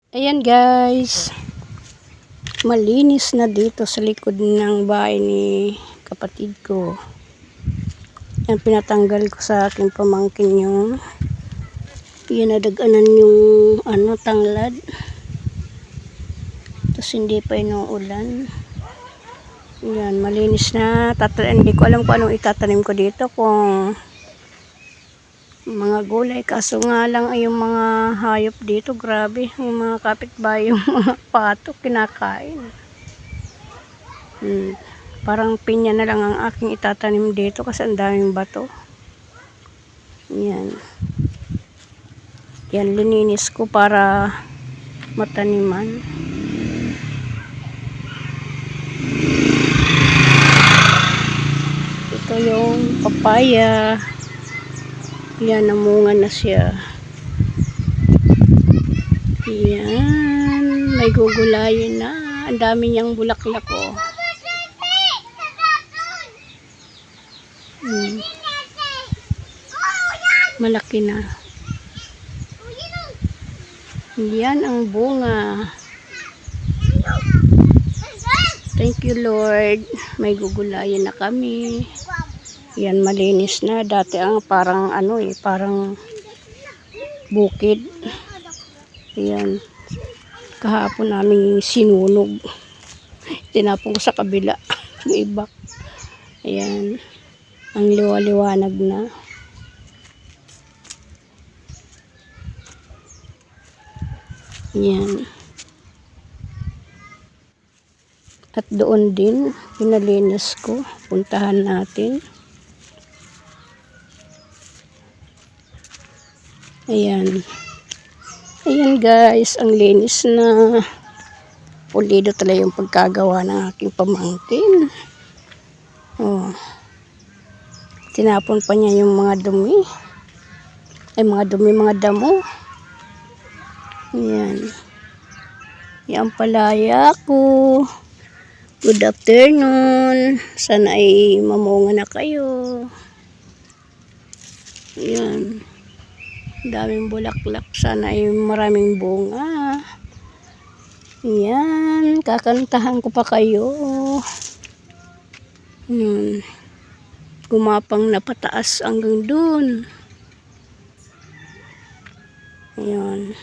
Ayan guys, malinis na dito sa likod ng bahay ni kapatid ko. Yan, pinatanggal ko sa aking pamangkin yung inadaganan yung tanglad. Tapos hindi pa inuulan. Yan, malinis na. Hindi ko alam kung anong itatanim ko dito, kung mga gulay, kaso nga lang ay yung mga hayop dito, grabe, yung mga kapitbahay, yung mga pato kinakain. Parang pinya na lang ang aking itatanim dito kasi ang daming bato. Yan, lininis ko para mataniman. Ito yung papaya. Yan, namunga na siya. Yan, may gugulayin na. Ang dami niyang bulaklak, oh. Malaki na. Yan ang bunga. Thank you, Lord. May gugulayin na kami. Yan, malinis na. Dati ang parang parang bukid. Yan. Kahapon namin sinunog. Tinapong ko sa kabila. Yung iba. Ayan. Ang liwa-liwanag na. Yan. At doon din, pinalinis ko. Puntahan natin. Ayan. Ayan guys, ang linis na. Pulido talaga yung pagkagawa ng aking pamangkin. Oh. Tinapon pa niya yung mga dumi. Mga damo. Ayan. Yan palaya ko. Good afternoon. Sana ay mamunga na kayo. Ayan. Daming bulaklak. Sana ay maraming bunga. Ayan. Kakantahan ko pa kayo. Gumapang na pataas hanggang dun. Ayan.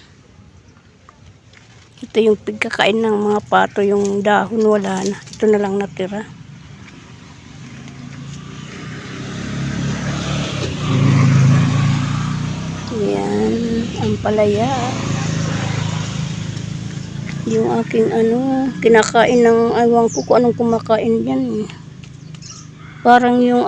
Ito yung pagkakain ng mga pato. Yung dahon wala na. Ito na lang natira. Ayan, ang palaya. Yung aking kinakain ng, aywan ko kung anong kumakain yan. Parang yung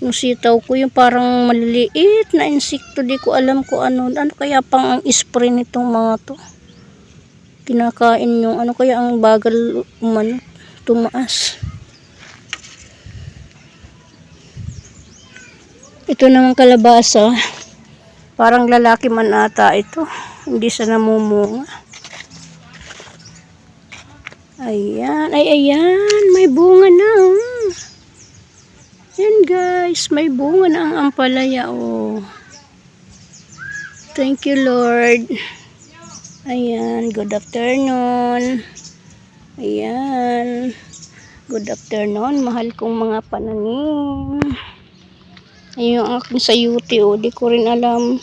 yung sitaw ko, yung parang maliliit na insekto. Di ko alam kung ano kaya pang ang spray nitong mga to. Kinakain yung kaya ang bagal tumaas. Ito naman kalabasa. Parang lalaki man ata ito. Hindi siya namumunga. Ayan. Ayan. May bunga na. Ayan guys. May bunga na ang ampalaya. Oh. Thank you, Lord. Ayan. Good afternoon. Ayan. Good afternoon. Mahal kong mga pananim. Ayun ang aking sayuti, oh. Di ko rin alam.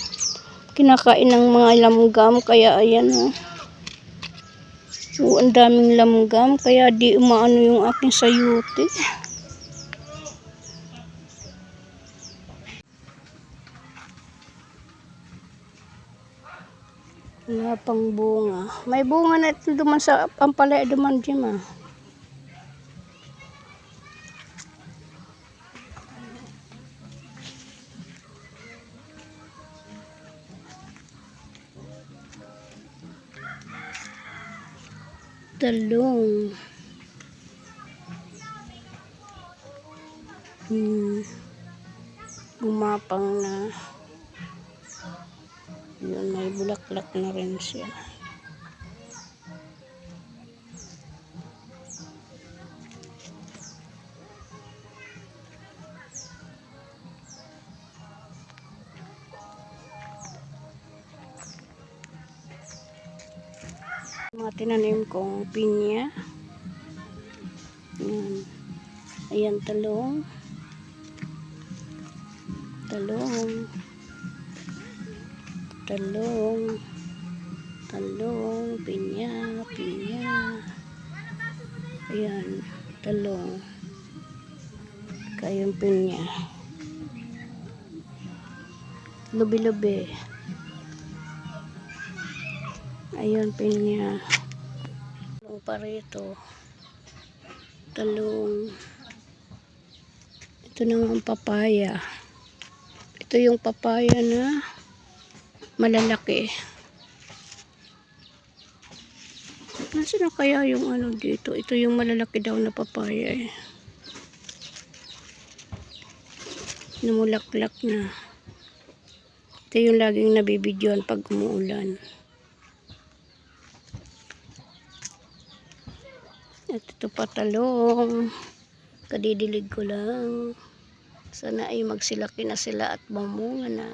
Kinakain ng mga langgam. Kaya ayan, oh. So, ang daming langgam. Kaya di umaano yung aking sayuti. Wala pang bunga. May bunga na ito duman sa ampalaya duman dyan, ah. Talong. Gumapang na. Yun, may bulaklak na rin siya. Mga tinanim kong pinya. Ayan. Ayan, talong. Talong. Talong. Talong. Pinya. Pinya. Ayan. Talong. Kayong pinya. Lubi-lubi. Ayan, pinya. Talong pa rito. Talong. Ito naman papaya. Ito yung papaya na malalaki. Nasaan na kaya yung ano dito? Ito yung malalaki daw na papaya eh. Namulaklak na. Ito yung laging nabibidyoan pag umuulan. At ito pa talong. Kadidilig ko lang. Sana ay magsilaki na sila at mamunga na.